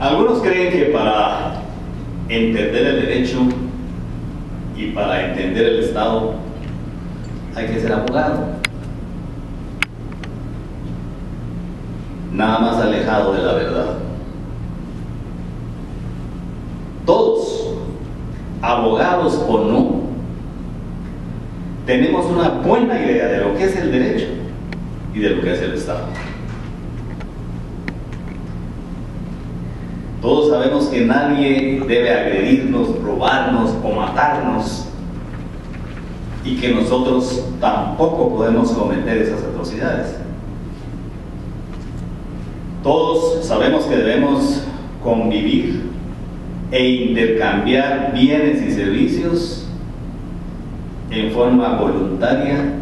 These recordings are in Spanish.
Algunos creen que para entender el derecho y para entender el Estado hay que ser abogado. Nada más alejado de la verdad. Todos, abogados o no, tenemos una buena idea de lo que es el derecho y de lo que es el Estado. Todos sabemos que nadie debe agredirnos, robarnos o matarnos, y que nosotros tampoco podemos cometer esas atrocidades. Todos sabemos que debemos convivir e intercambiar bienes y servicios en forma voluntaria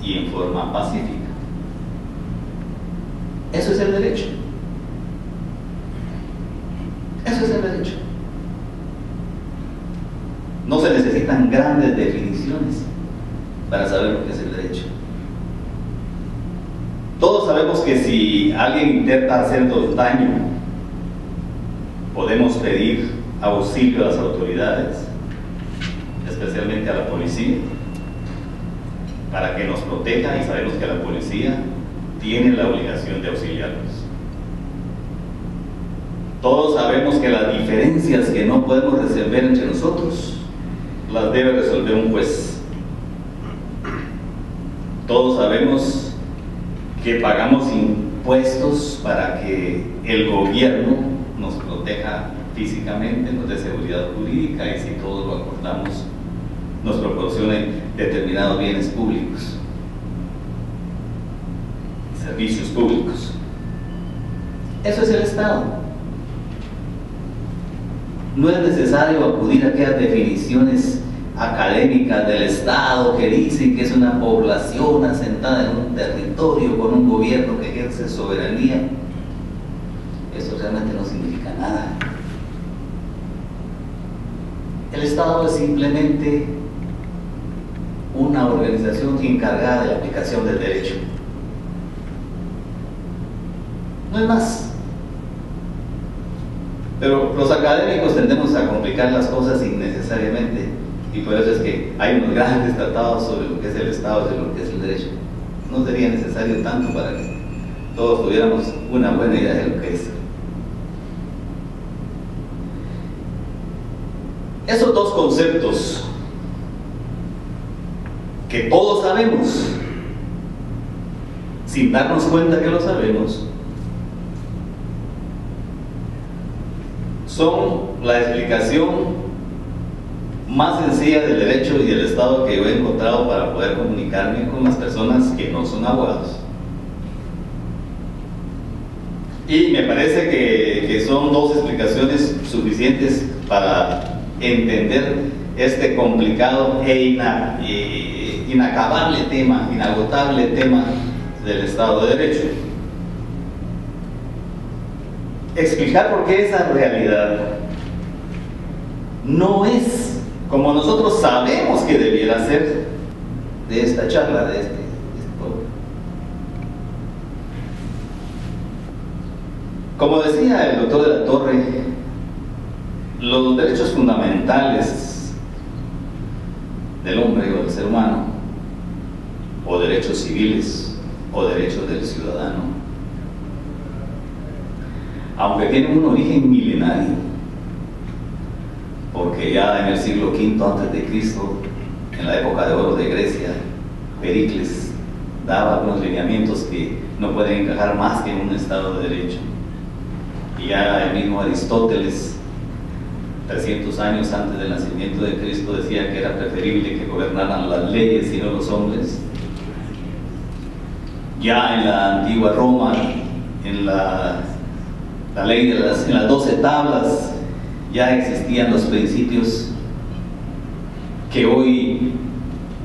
y en forma pacífica. Eso es el derecho. Eso es el derecho. No se necesitan grandes definiciones para saber lo que es el derecho. Todos sabemos que si alguien intenta hacernos daño, podemos pedir auxilio a las autoridades, especialmente a la policía, para que nos proteja, y sabemos que la policía tiene la obligación de auxiliarnos. Todos sabemos que las diferencias que no podemos resolver entre nosotros las debe resolver un juez. Todos sabemos que pagamos impuestos para que el gobierno nos proteja físicamente, nos dé seguridad jurídica, y si todos lo acordamos, nos proporcione determinados bienes públicos, servicios públicos. Eso es el Estado. No es necesario acudir a aquellas definiciones académicas del Estado que dicen que es una población asentada en un territorio con un gobierno que ejerce soberanía. Eso realmente no significa nada. El Estado es simplemente una organización encargada de la aplicación del derecho. No es más. Pero los académicos tendemos a complicar las cosas innecesariamente, y por eso es que hay unos grandes tratados sobre lo que es el Estado y sobre lo que es el derecho. No sería necesario tanto para que todos tuviéramos una buena idea de lo que es. Esos dos conceptos que todos sabemos, sin darnos cuenta que lo sabemos, son la explicación más sencilla del derecho y del Estado que yo he encontrado para poder comunicarme con las personas que no son abogados. Y me parece que son dos explicaciones suficientes para entender este complicado e inacabable tema, inagotable tema del Estado de Derecho. Explicar por qué esa realidad no es como nosotros sabemos que debiera ser de esta charla, de este pueblo. Como decía el doctor de la Torre, los derechos fundamentales del hombre o del ser humano, o derechos civiles o derechos del ciudadano, aunque tienen un origen milenario, porque ya en el siglo V a.C., en la época de oro de Grecia, Pericles daba algunos lineamientos que no pueden encajar más que en un Estado de Derecho. Y ya el mismo Aristóteles, 300 años antes del nacimiento de Cristo, decía que era preferible que gobernaran las leyes y no los hombres. Ya en la antigua Roma, en la ley en las 12 tablas, ya existían los principios que hoy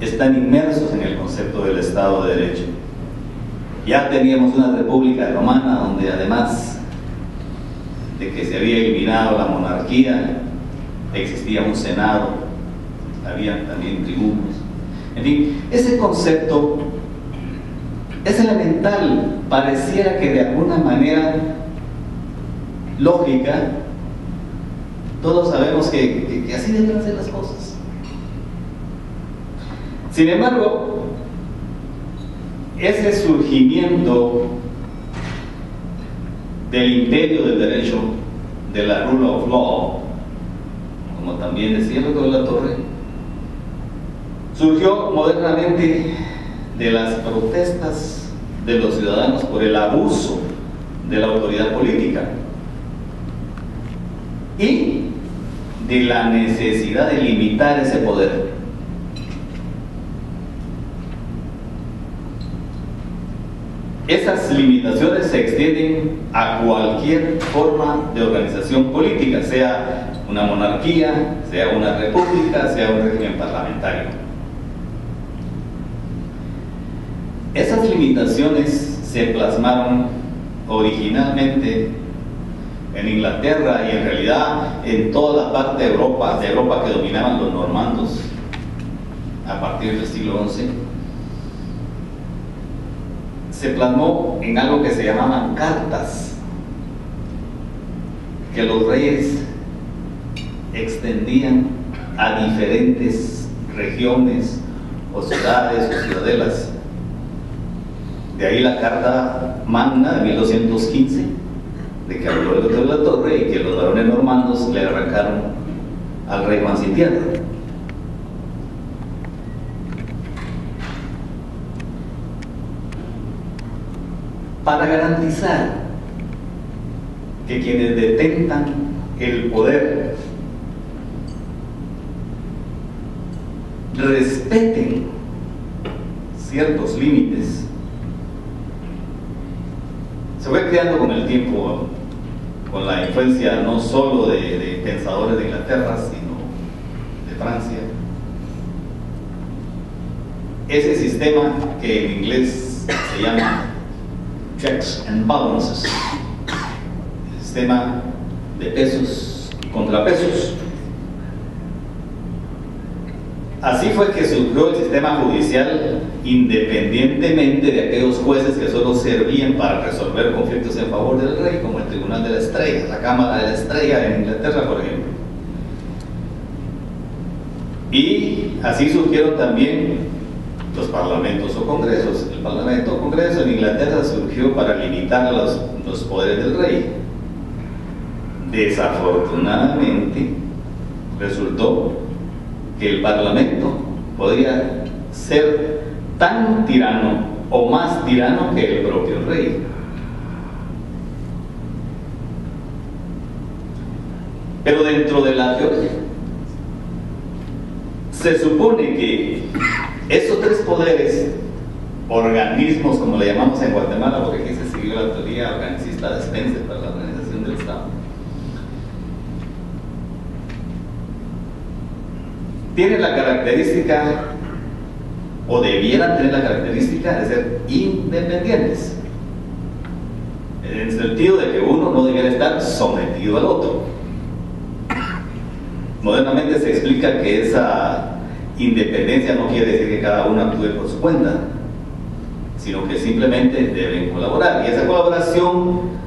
están inmersos en el concepto del Estado de Derecho. Ya teníamos una república romana donde, además de que se había eliminado la monarquía, existía un senado, había también tribunos. En fin, ese concepto es elemental. Pareciera que de alguna manera lógica, todos sabemos que así deben ser las cosas. Sin embargo, ese surgimiento del imperio del derecho, de la rule of law, como también decía el doctor de la Torre, surgió modernamente de las protestas de los ciudadanos por el abuso de la autoridad política y de la necesidad de limitar ese poder. Esas limitaciones se extienden a cualquier forma de organización política, sea una monarquía, sea una república, sea un régimen parlamentario. Esas limitaciones se plasmaron originalmente en Inglaterra y en realidad en toda la parte de Europa que dominaban los normandos a partir del siglo XI. Se plasmó en algo que se llamaban cartas, que los reyes extendían a diferentes regiones o ciudades o ciudadelas. De ahí la Carta Magna de 1215, de que habló el doctor de la Torre y que los varones normandos le arrancaron al rey Juan sin tierra. Para garantizar que quienes detentan el poder respeten ciertos límites, se fue creando con el tiempo, con la influencia no solo de pensadores de Inglaterra, sino de Francia, ese sistema que en inglés se llama checks and balances, el sistema de pesos y contrapesos. Así fue que surgió el sistema judicial, independientemente de aquellos jueces que solo servían para resolver conflictos en favor del rey, como el Tribunal de la Estrella, la Cámara de la Estrella en Inglaterra, por ejemplo. Y así surgieron también los parlamentos o congresos. El parlamento o congreso en Inglaterra surgió para limitar los poderes del rey. Desafortunadamente, resultó que el parlamento podría ser tan tirano o más tirano que el propio rey. Pero dentro de la teoría se supone que esos tres poderes, organismos como le llamamos en Guatemala, porque aquí se siguió la teoría organicista de Spencer para la organización del Estado, tienen la característica, o debieran tener la característica, de ser independientes, en el sentido de que uno no debiera estar sometido al otro. Modernamente se explica que esa independencia no quiere decir que cada uno actúe por su cuenta, sino que simplemente deben colaborar, y esa colaboración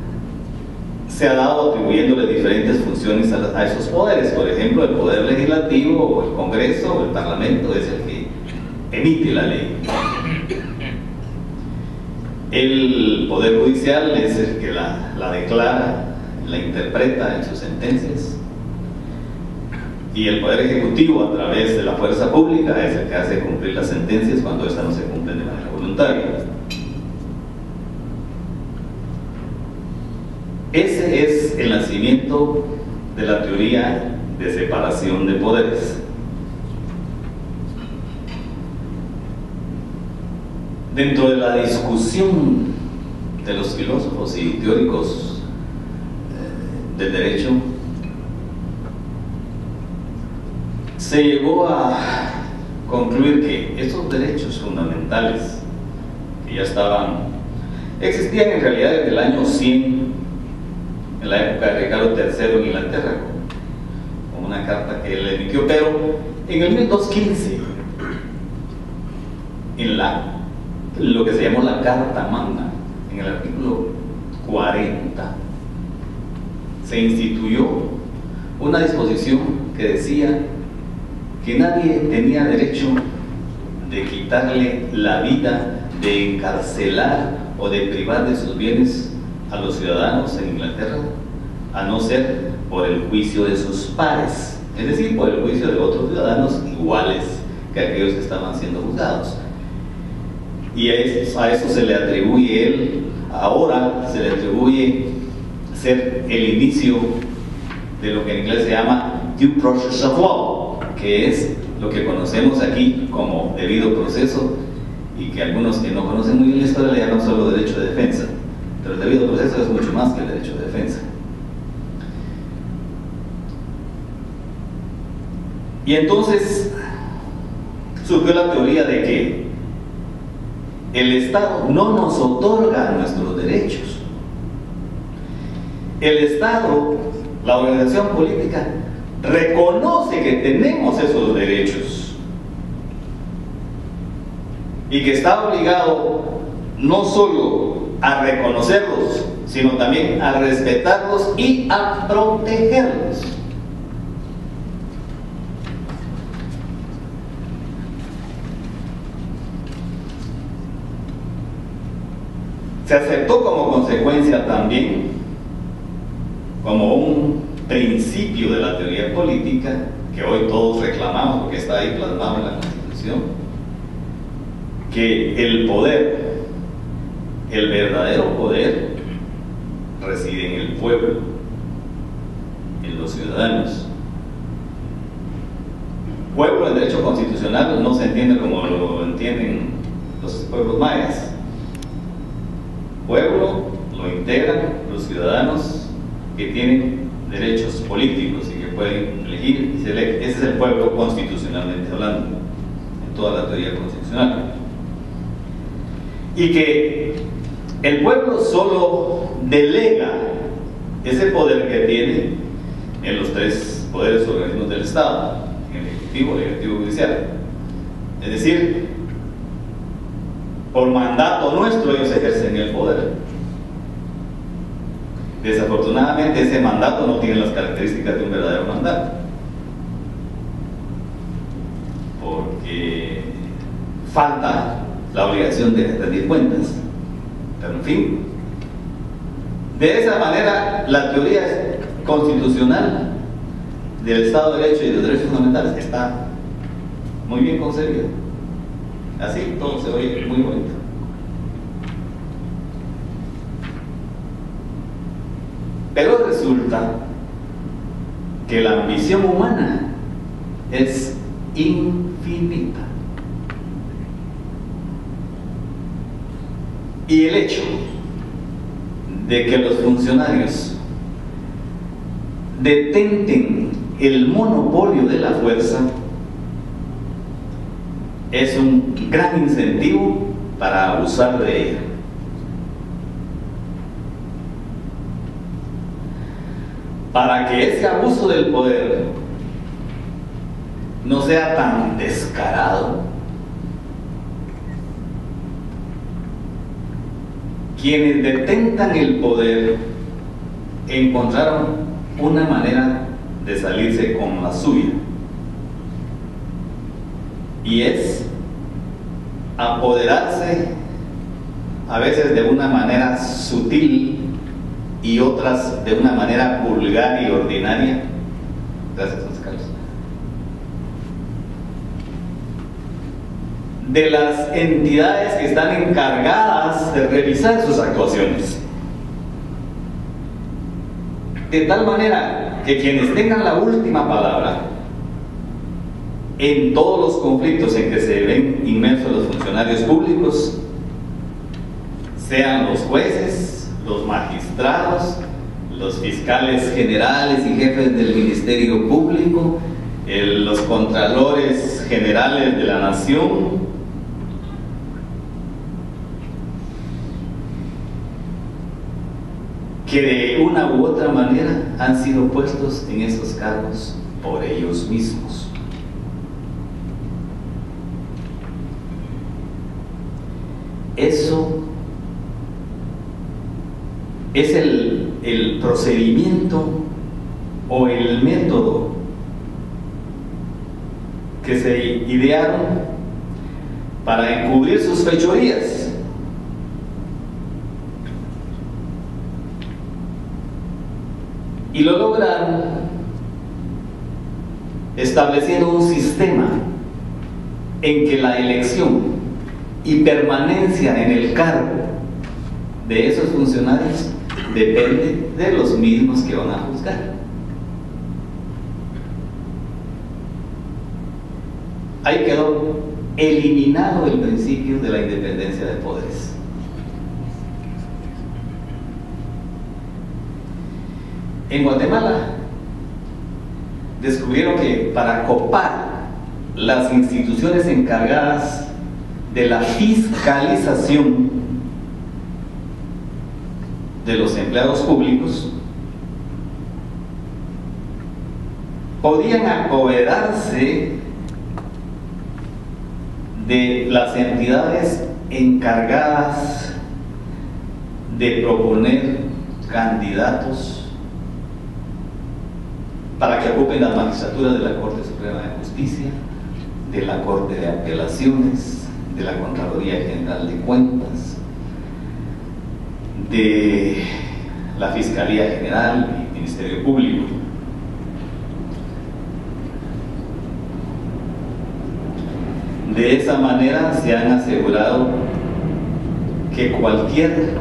se ha dado atribuyéndole diferentes funciones a esos poderes. Por ejemplo, el poder legislativo o el Congreso o el Parlamento es el que emite la ley. El poder judicial es el que la declara, la interpreta en sus sentencias, y el poder ejecutivo, a través de la fuerza pública, es el que hace cumplir las sentencias cuando estas no se cumplen de manera voluntaria. Ese es el nacimiento de la teoría de separación de poderes. Dentro de la discusión de los filósofos y teóricos del derecho, se llegó a concluir que esos derechos fundamentales, que ya existían en realidad desde el año 100, en la época de Ricardo III en Inglaterra, con una carta que él emitió, pero en el 1215, en lo que se llamó la Carta Magna, en el artículo 40, se instituyó una disposición que decía que nadie tenía derecho de quitarle la vida, de encarcelar o de privar de sus bienes a los ciudadanos en Inglaterra, a no ser por el juicio de sus pares, es decir, por el juicio de otros ciudadanos iguales que aquellos que estaban siendo juzgados. Y a eso se le atribuye él, ahora se le atribuye ser el inicio de lo que en inglés se llama due process of law, que es lo que conocemos aquí como debido proceso, y que algunos que no conocen muy bien la historia le llaman solo derecho de defensa, pero el debido proceso es mucho más que el derecho de defensa. Y entonces surgió la teoría de que el Estado no nos otorga nuestros derechos. El Estado, la organización política, reconoce que tenemos esos derechos y que está obligado no solo a reconocerlos, sino también a respetarlos y a protegerlos. Se aceptó como consecuencia también, como un principio de la teoría política, que hoy todos reclamamos porque está ahí plasmado en la Constitución, que el poder, el verdadero poder, reside en el pueblo, en los ciudadanos. Pueblo en derecho constitucional no se entiende como lo entienden los pueblos mayas. Pueblo lo integran los ciudadanos que tienen derechos políticos y que pueden elegir y se elige. Ese es el pueblo constitucionalmente hablando, en toda la teoría constitucional. Y que el pueblo solo delega ese poder que tiene en los tres poderes organismos del Estado, en el Ejecutivo, Legislativo y Judicial. Es decir, por mandato nuestro ellos ejercen el poder. Desafortunadamente ese mandato no tiene las características de un verdadero mandato, porque falta la obligación de rendir cuentas. Pero en fin, de esa manera la teoría constitucional del Estado de Derecho y de los derechos fundamentales está muy bien concebida. Así todo se oye muy bonito. Pero resulta que la ambición humana es infinita. Y el hecho de que los funcionarios detenten el monopolio de la fuerza es un gran incentivo para abusar de ella. Para que ese abuso del poder no sea tan descarado, quienes detentan el poder encontraron una manera de salirse con la suya, y es apoderarse a veces de una manera sutil y otras de una manera vulgar y ordinaria. Gracias, José Carlos. De las entidades que están encargadas de revisar sus actuaciones, de tal manera que quienes tengan la última palabra en todos los conflictos en que se ven inmersos los funcionarios públicos sean los jueces, los magistrados, los fiscales generales y jefes del Ministerio Público, los contralores generales de la nación, que de una u otra manera han sido puestos en esos cargos por ellos mismos. es el procedimiento o el método que se idearon para encubrir sus fechorías. Y lo lograron estableciendo un sistema en que la elección y permanencia en el cargo de esos funcionarios depende de los mismos que van a juzgar. Ahí quedó eliminado el principio de la independencia de poderes. En Guatemala descubrieron que para copar las instituciones encargadas de la fiscalización de los empleados públicos, podían apoderarse de las entidades encargadas de proponer candidatos para que ocupen las magistraturas de la Corte Suprema de Justicia, de la Corte de Apelaciones, de la Contraloría General de Cuentas, de la Fiscalía General y Ministerio Público. De esa manera se han asegurado que cualquier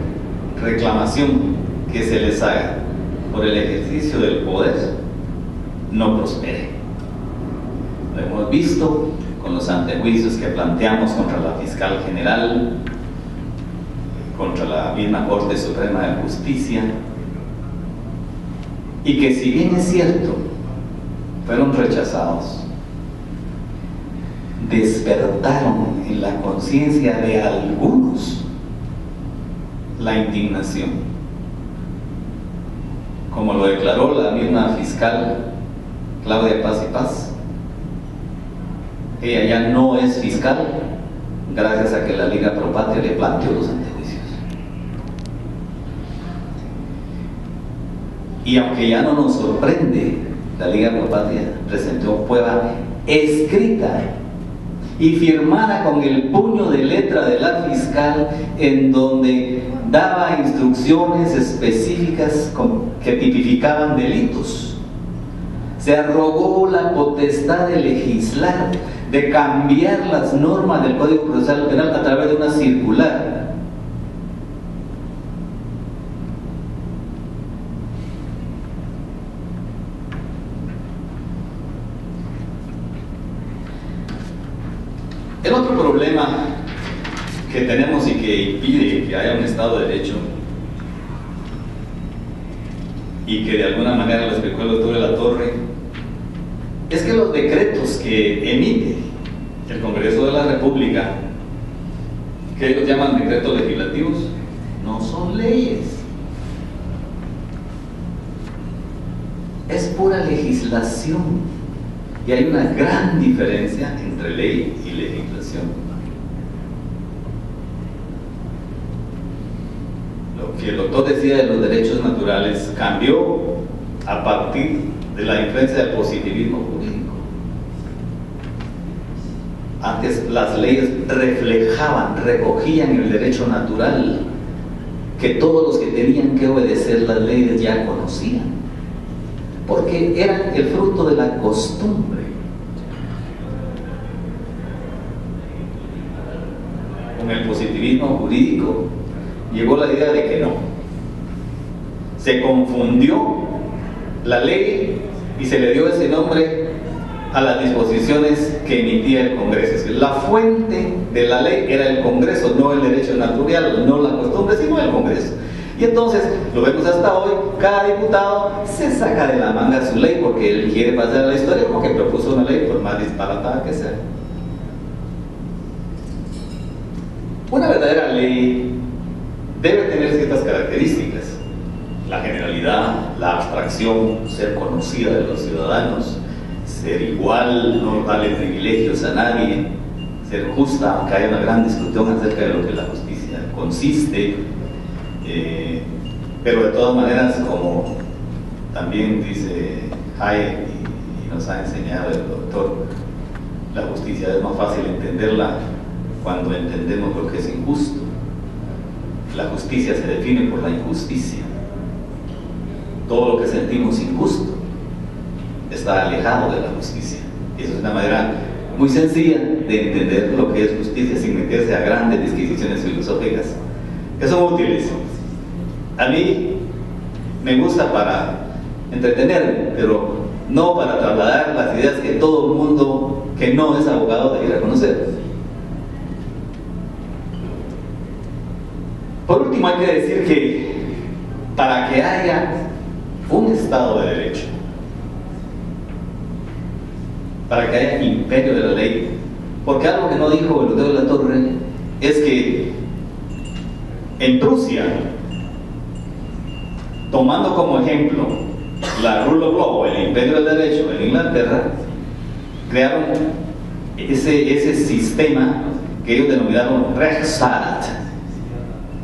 reclamación que se les haga por el ejercicio del poder no prospere. Lo hemos visto con los antejuicios que planteamos contra la Fiscal General, contra la misma Corte Suprema de Justicia, y que, si bien es cierto, fueron rechazados, despertaron en la conciencia de algunos la indignación, como lo declaró la misma fiscal Claudia Paz y Paz. Ella ya no es fiscal gracias a que la Liga Pro Patria le planteó los antejuicios. Y aunque ya no nos sorprende, la Liga Pro Patria presentó prueba escrita y firmada con el puño de letra de la fiscal, en donde daba instrucciones específicas que tipificaban delitos. Se arrogó la potestad de legislar, de cambiar las normas del Código Procesal Penal a través de una circular. El otro problema que tenemos y que impide que haya un Estado de Derecho, y que de alguna manera lo explicó el doctor de la Torre, es que los decretos que emite el Congreso de la República, que ellos llaman decretos legislativos, no son leyes. Es pura legislación. Y hay una gran diferencia entre ley y legislación. Lo que el doctor decía de los derechos naturales cambió a partir de la influencia del positivismo jurídico. Antes las leyes reflejaban, recogían el derecho natural que todos los que tenían que obedecer las leyes ya conocían, porque eran el fruto de la costumbre. Con el positivismo jurídico llegó la idea de que no. Se confundió la ley y se le dio ese nombre a las disposiciones que emitía el Congreso. Es decir, la fuente de la ley era el Congreso, no el derecho natural, no la costumbre, sino el Congreso. Y entonces, lo vemos hasta hoy, cada diputado se saca de la manga su ley porque él quiere pasar a la historia, porque propuso una ley, por más disparatada que sea. Una verdadera ley debe tener ciertas características: la generalidad, la abstracción, ser conocida de los ciudadanos, ser igual, no darle privilegios a nadie, ser justa, aunque haya una gran discusión acerca de lo que la justicia consiste, Pero de todas maneras, como también dice Hayek y nos ha enseñado el doctor, la justicia es más fácil entenderla cuando entendemos lo que es injusto. La justicia se define por la injusticia. Todo lo que sentimos injusto está alejado de la justicia. Y eso es una manera muy sencilla de entender lo que es justicia sin meterse a grandes disquisiciones filosóficas que son útiles. A mí me gusta para entretenerme, pero no para trasladar las ideas que todo el mundo que no es abogado debería conocer. Por último, hay que decir que para que haya un Estado de Derecho, para que haya imperio de la ley, porque algo que no dijo el doctor de la Torre es que en Prusia, tomando como ejemplo la rule of law, el imperio del derecho en Inglaterra, crearon ese sistema que ellos denominaron Rechtsstaat,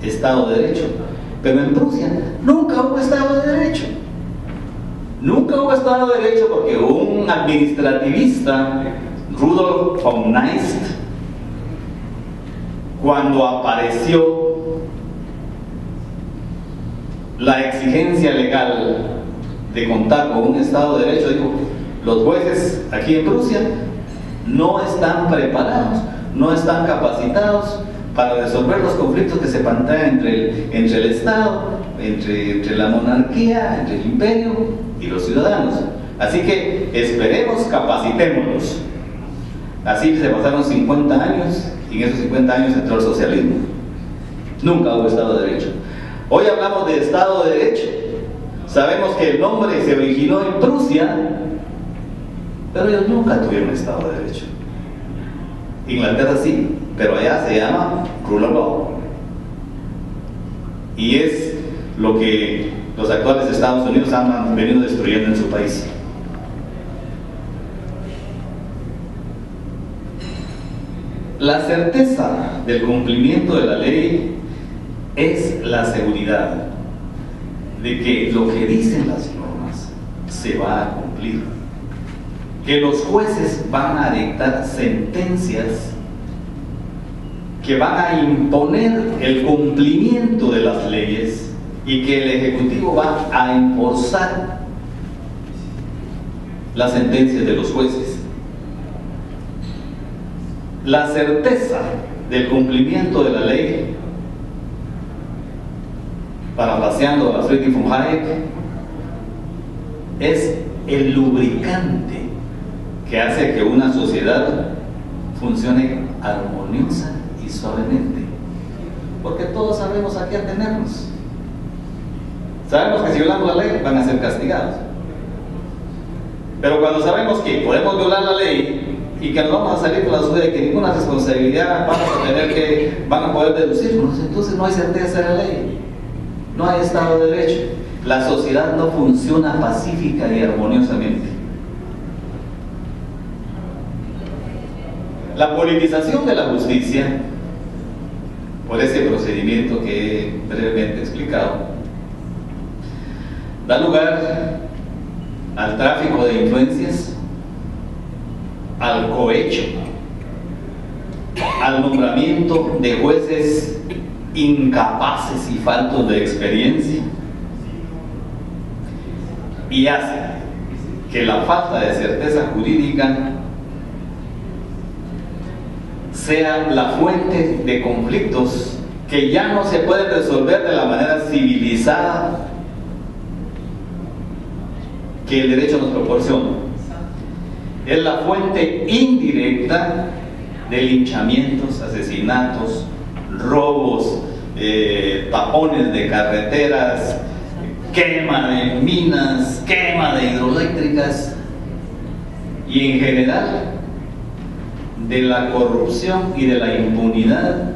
Estado de Derecho. Pero en Prusia nunca hubo Estado de Derecho. Nunca hubo Estado de Derecho porque un administrativista, Rudolf von Neist, cuando apareció la exigencia legal de contar con un Estado de Derecho, dijo: los jueces aquí en Prusia no están preparados, no están capacitados para resolver los conflictos que se plantean entre el Estado, entre la monarquía, entre el imperio y los ciudadanos. Así que esperemos, capacitémonos. Así se pasaron 50 años y en esos 50 años entró el socialismo. Nunca hubo Estado de Derecho. Hoy hablamos de Estado de Derecho. Sabemos que el nombre se originó en Prusia, pero ellos nunca tuvieron Estado de Derecho. Inglaterra sí, pero allá se llama rule of law. Y es lo que los actuales Estados Unidos han venido destruyendo en su país. La certeza del cumplimiento de la ley es la seguridad de que lo que dicen las normas se va a cumplir, que los jueces van a dictar sentencias que van a imponer el cumplimiento de las leyes y que el Ejecutivo va a enforzar las sentencias de los jueces. La certeza del cumplimiento de la ley, parafraseando a Friedrich von Hayek, es el lubricante que hace que una sociedad funcione armoniosa y suavemente, porque todos sabemos a qué atenernos. Sabemos que si violamos la ley van a ser castigados, pero cuando sabemos que podemos violar la ley y que nos vamos a salir con la suya de que ninguna responsabilidad van a poder deducirnos, entonces no hay certeza de la ley, no hay Estado de Derecho. La sociedad no funciona pacífica y armoniosamente. La politización de la justicia, por ese procedimiento que he brevemente explicado, da lugar al tráfico de influencias, al cohecho, al nombramiento de jueces incapaces y faltos de experiencia, y hace que la falta de certeza jurídica sea la fuente de conflictos que ya no se pueden resolver de la manera civilizada que el derecho nos proporciona. Es la fuente indirecta de linchamientos, asesinatos, robos, tapones de carreteras, quema de minas, quema de hidroeléctricas y en general de la corrupción y de la impunidad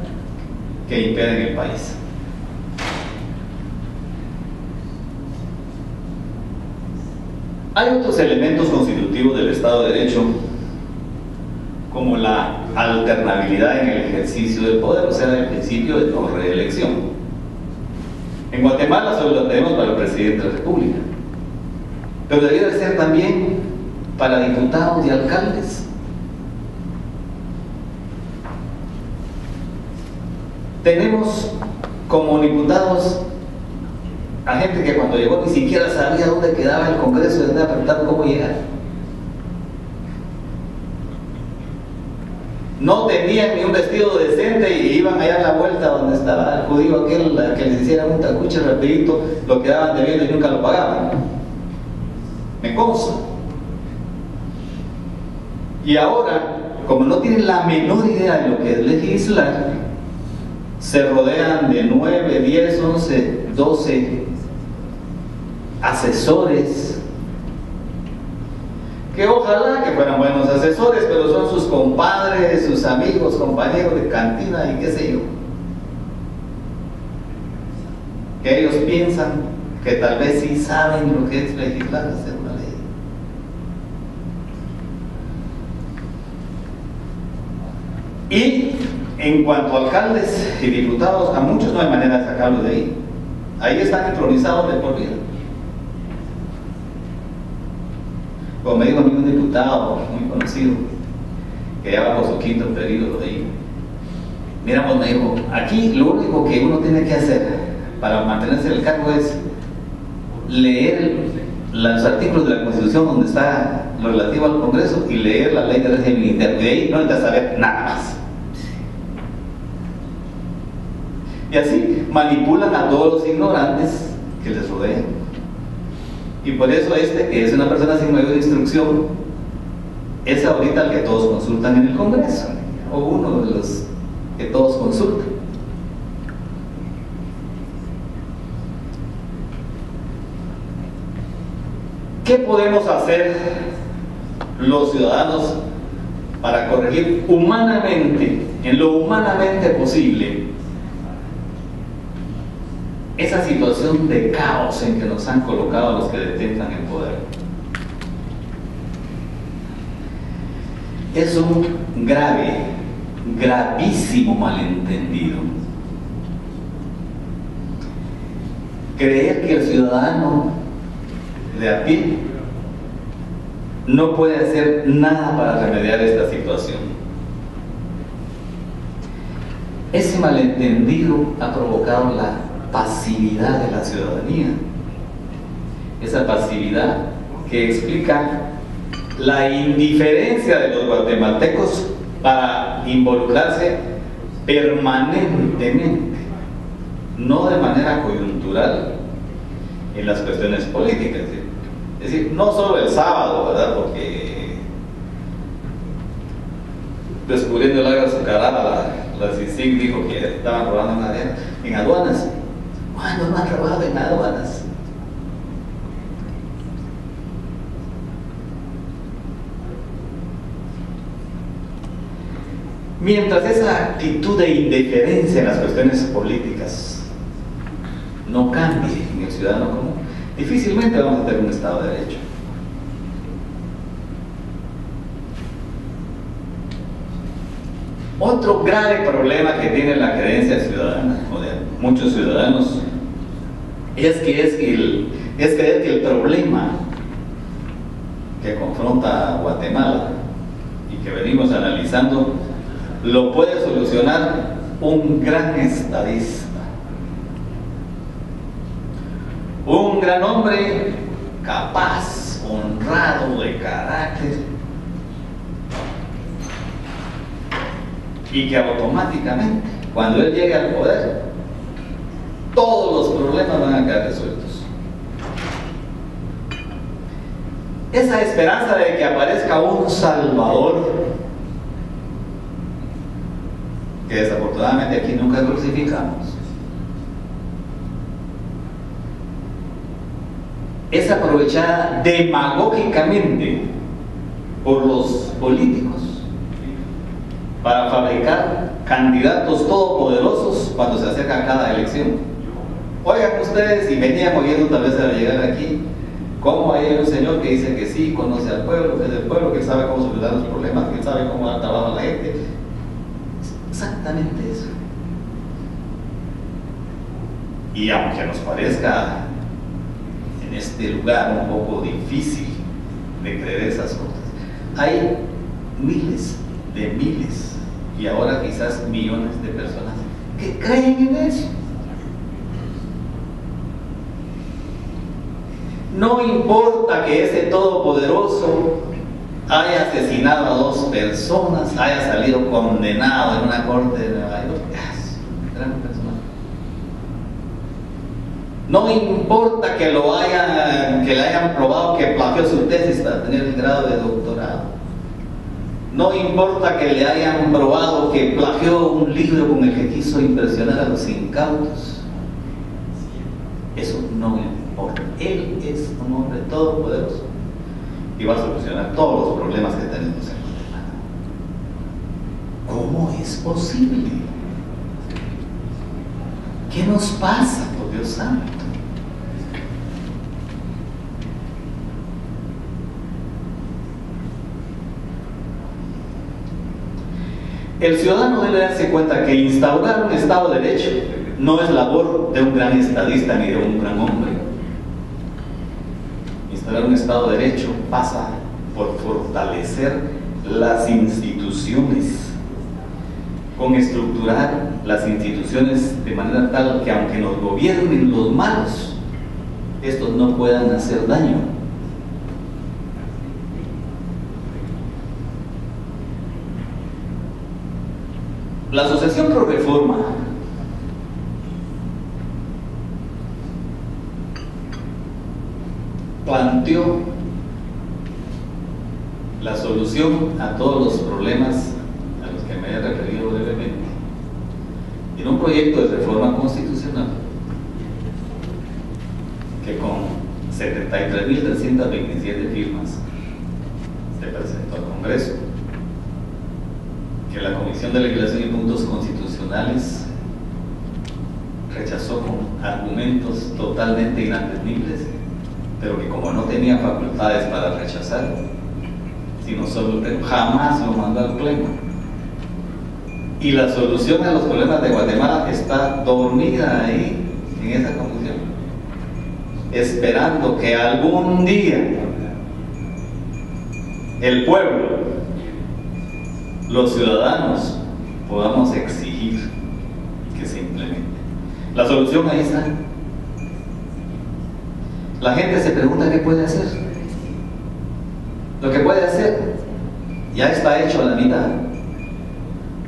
que impera en el país. Hay otros elementos constitutivos del Estado de Derecho, como la alternabilidad en el ejercicio del poder, o sea, el principio de no reelección. En Guatemala solo lo tenemos para el presidente de la República, pero debería ser también para diputados y alcaldes. Tenemos como diputados a gente que cuando llegó ni siquiera sabía dónde quedaba el Congreso y andaba preguntando cómo llegar. No tenían ni un vestido decente y iban allá a la vuelta donde estaba el judío aquel que les hiciera un tacuche rapidito, lo quedaban debiendo y nunca lo pagaban. Me consta. Y ahora, como no tienen la menor idea de lo que es legislar, se rodean de 9, 10, 11, 12 asesores que ojalá que fueran buenos asesores, pero son sus compadres, sus amigos, compañeros de cantina y qué sé yo, que ellos piensan que tal vez sí saben lo que es legislar, hacer una ley. Y en cuanto a alcaldes y diputados, a muchos no hay manera de sacarlos de ahí. Ahí están entronizados de por vida. Como me dijo a mí un diputado muy conocido, que ya va por su quinto periodo de ahí, mira, pues me dijo, aquí lo único que uno tiene que hacer para mantenerse en el cargo es leer los artículos de la Constitución donde está lo relativo al Congreso y leer la ley de régimen interno. De ahí no necesitas saber nada más. Y así manipulan a todos los ignorantes que les rodean. Y por eso que es una persona sin mayor instrucción, es ahorita el que todos consultan en el Congreso, o uno de los que todos consultan. ¿Qué podemos hacer los ciudadanos para corregir humanamente, en lo humanamente posible, esa situación de caos en que nos han colocado los que detentan el poder? Es un gravísimo malentendido creer que el ciudadano de a pie no puede hacer nada para remediar esta situación. Ese malentendido ha provocado la pasividad de la ciudadanía, esa pasividad que explica la indiferencia de los guatemaltecos para involucrarse permanentemente, no de manera coyuntural, en las cuestiones políticas. Es decir, no solo el sábado, ¿verdad? Porque descubriendo la azucarada, la CICIG dijo que estaban robando en aduanas. ¿Cuándo no han robado en aduanas? Mientras esa actitud de indiferencia en las cuestiones políticas no cambie en el ciudadano común, difícilmente vamos a tener un Estado de Derecho. Otro grave problema que tiene la creencia ciudadana, o de muchos ciudadanos, es creer que el problema que confronta a Guatemala y que venimos analizando lo puede solucionar un gran estadista, un gran hombre capaz, honrado, de carácter, y que automáticamente, cuando él llegue al poder, todos los problemas van a quedar resueltos. Esa esperanza de que aparezca un salvador, que desafortunadamente aquí nunca crucificamos, es aprovechada demagógicamente por los políticos para fabricar candidatos todopoderosos cuando se acerca cada elección. Oigan ustedes, y venían oyendo tal vez al llegar aquí, cómo hay un señor que dice que sí, conoce al pueblo, que es del pueblo, que sabe cómo solucionar los problemas, que sabe cómo dar trabajo a la gente. Exactamente eso. Y aunque nos parezca en este lugar un poco difícil de creer esas cosas, hay miles y ahora quizás millones de personas que creen en eso. No importa que ese todopoderoso haya asesinado a 2 personas, haya salido condenado en una corte de Nueva York, gran persona. No importa que le hayan probado que plagió su tesis para tener el grado de doctorado. No importa que le hayan probado que plagió un libro con el que quiso impresionar a los incautos. Eso no importa. Él es un hombre todopoderoso y va a solucionar todos los problemas que tenemos en Guatemala. ¿Cómo es posible? ¿Qué nos pasa, por Dios santo? El ciudadano debe darse cuenta que instaurar un Estado de Derecho no es labor de un gran estadista ni de un gran hombre. Instaurar un Estado de Derecho pasa por fortalecer las instituciones, con estructurar las instituciones de manera tal que aunque nos gobiernen los malos, estos no puedan hacer daño. La Asociación Pro Reforma planteó la solución a todos los problemas a los que me he referido brevemente en un proyecto de reforma constitucional que con 73.327 firmas se presentó al Congreso, que la Comisión de Legislación y Puntos Constitucionales rechazó con argumentos totalmente inatendibles, pero que como no tenía facultades para rechazar, sino solo jamás lo mandó al Pleno. Y la solución a los problemas de Guatemala está dormida ahí, en esa comisión, esperando que algún día el pueblo, los ciudadanos, podamos exigir que se implemente. La solución ahí está. La gente se pregunta qué puede hacer. Lo que puede hacer ya está hecho a la mitad,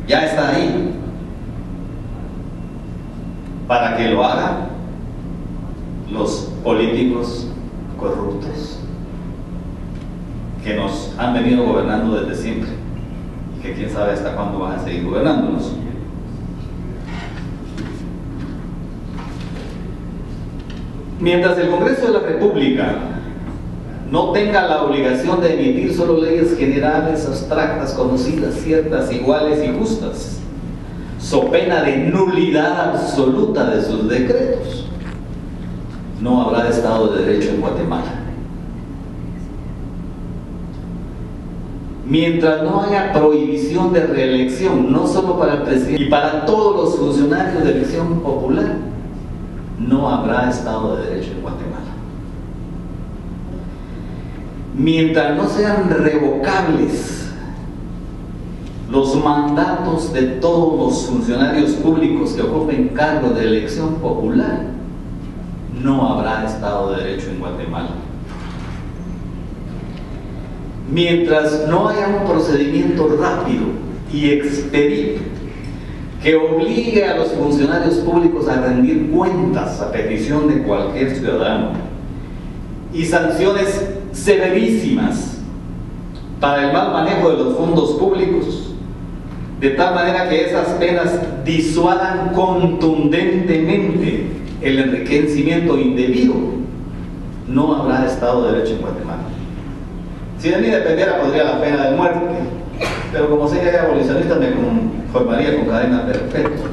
ya está ahí. Para que lo hagan los políticos corruptos que nos han venido gobernando desde siempre, que quién sabe hasta cuándo van a seguir gobernándonos. Mientras el Congreso de la República no tenga la obligación de emitir solo leyes generales, abstractas, conocidas, ciertas, iguales y justas, so pena de nulidad absoluta de sus decretos, no habrá Estado de Derecho en Guatemala. Mientras no haya prohibición de reelección, no solo para el presidente, y para todos los funcionarios de elección popular, no habrá Estado de Derecho en Guatemala. Mientras no sean revocables los mandatos de todos los funcionarios públicos que ocupen cargos de elección popular, no habrá Estado de Derecho en Guatemala. Mientras no haya un procedimiento rápido y expedito que obligue a los funcionarios públicos a rendir cuentas a petición de cualquier ciudadano y sanciones severísimas para el mal manejo de los fondos públicos, de tal manera que esas penas disuadan contundentemente el enriquecimiento indebido, no habrá Estado de Derecho en Guatemala. Si de mí dependiera, podría la pena de muerte, pero como soy abolicionista me conformaría con cadena perpetua.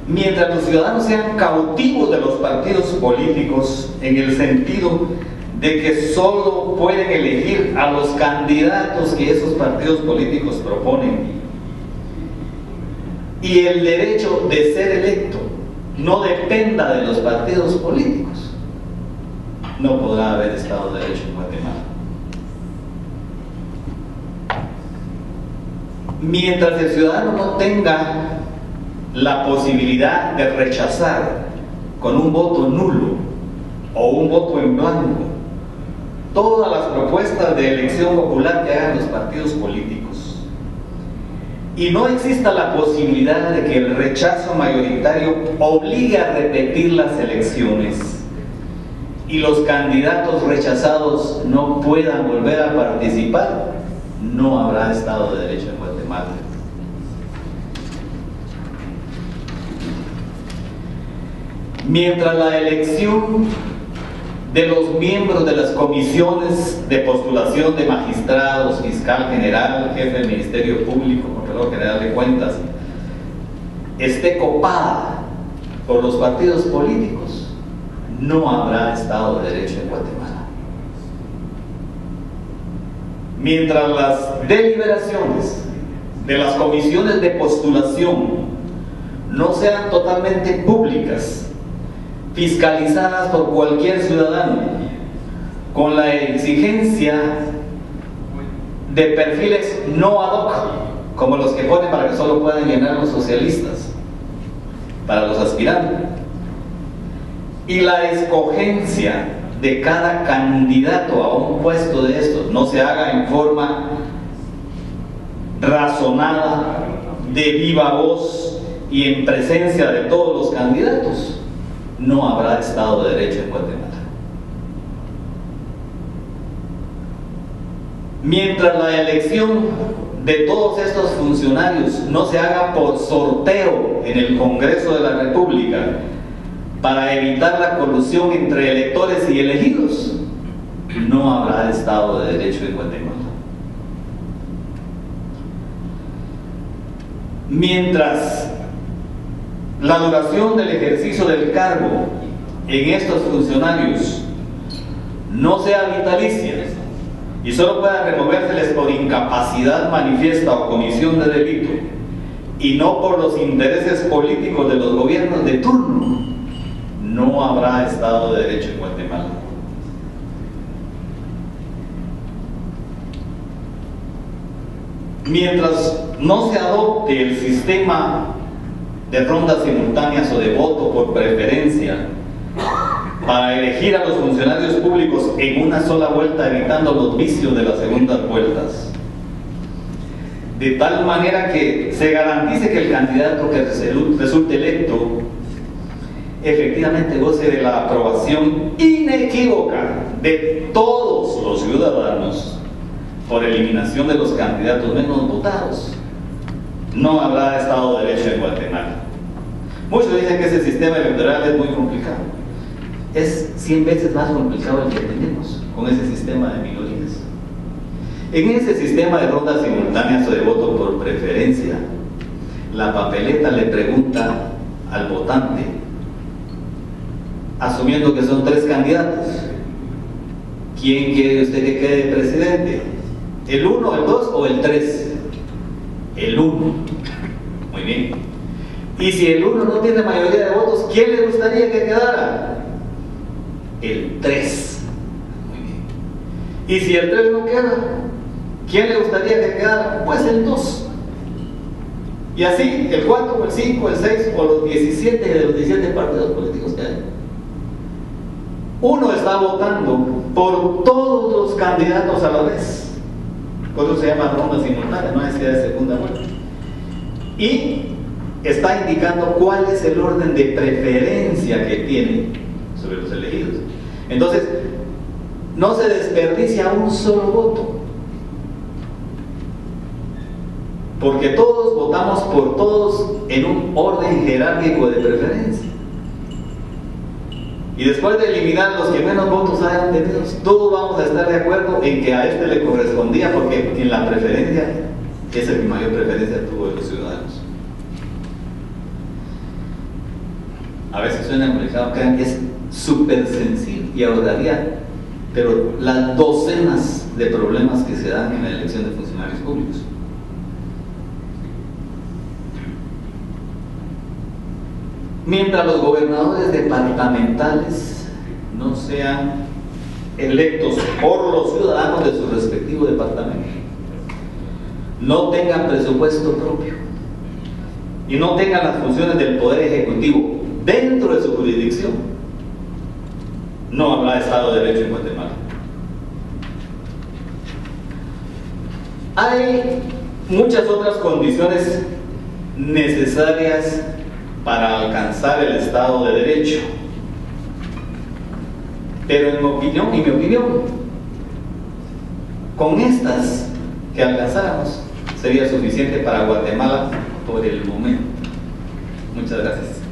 Mientras los ciudadanos sean cautivos de los partidos políticos en el sentido de que solo pueden elegir a los candidatos que esos partidos políticos proponen, y el derecho de ser electo no dependa de los partidos políticos, no podrá haber Estado de Derecho en Guatemala. Mientras el ciudadano no tenga la posibilidad de rechazar con un voto nulo o un voto en blanco todas las propuestas de elección popular que hagan los partidos políticos, y no exista la posibilidad de que el rechazo mayoritario obligue a repetir las elecciones y los candidatos rechazados no puedan volver a participar, no habrá Estado de Derecho en Guatemala. Mientras la elección de los miembros de las comisiones de postulación de magistrados, fiscal general, jefe del Ministerio Público, Contralor General de Cuentas, esté copada por los partidos políticos, no habrá Estado de Derecho en Guatemala. Mientras las deliberaciones de las comisiones de postulación no sean totalmente públicas, fiscalizadas por cualquier ciudadano, con la exigencia de perfiles no ad hoc, como los que ponen para que solo puedan llenar los socialistas, para los aspirantes, y la escogencia de cada candidato a un puesto de estos no se haga en forma razonada, de viva voz y en presencia de todos los candidatos, no habrá Estado de Derecho en Guatemala. Mientras la elección de todos estos funcionarios no se haga por sorteo en el Congreso de la República para evitar la colusión entre electores y elegidos, no habrá Estado de Derecho en Guatemala. Mientras la duración del ejercicio del cargo en estos funcionarios no sea vitalicia y solo pueda removérseles por incapacidad manifiesta o comisión de delito, y no por los intereses políticos de los gobiernos de turno, no habrá Estado de Derecho en Guatemala. Mientras no se adopte el sistema de rondas simultáneas o de voto por preferencia para elegir a los funcionarios públicos en una sola vuelta, evitando los vicios de las segundas vueltas, de tal manera que se garantice que el candidato que resulte electo efectivamente goce de la aprobación inequívoca de todos los ciudadanos por eliminación de los candidatos menos votados, no habrá Estado de Derecho en Guatemala. Muchos dicen que ese sistema electoral es muy complicado. Es 100 veces más complicado el que tenemos con ese sistema de minorías. En ese sistema de rondas simultáneas o de voto por preferencia, la papeleta le pregunta al votante, asumiendo que son 3 candidatos, ¿quién quiere usted que quede presidente? ¿El 1, el 2 o el 3? El 1. Muy bien. Y si el 1 no tiene mayoría de votos, ¿quién le gustaría que quedara? El 3. Muy bien. Y si el 3 no queda, ¿quién le gustaría que quedara? Pues el 2. Y así, el 4, el 5, el 6 o los 17 de los 17 partidos políticos que hay. Uno está votando por todos los candidatos a la vez. Por eso se llama ronda simultánea, no es que de segunda vuelta. Y está indicando cuál es el orden de preferencia que tiene sobre los elegidos. Entonces, no se desperdicia un solo voto, porque todos votamos por todos en un orden jerárquico de preferencia. Y después de eliminar los que menos votos hayan tenido, todos vamos a estar de acuerdo en que a este le correspondía, porque en la preferencia es el que mayor preferencia tuvo de los ciudadanos. A veces suena complicado, crean que es súper sencillo y ahorraría pero las docenas de problemas que se dan en la elección de funcionarios públicos. Mientras los gobernadores departamentales no sean electos por los ciudadanos de su respectivo departamento, no tengan presupuesto propio y no tengan las funciones del Poder Ejecutivo dentro de su jurisdicción, no habrá Estado de Derecho en Guatemala. Hay muchas otras condiciones necesarias para alcanzar el Estado de Derecho, pero en mi opinión, con estas que alcanzáramos sería suficiente para Guatemala por el momento. Muchas gracias.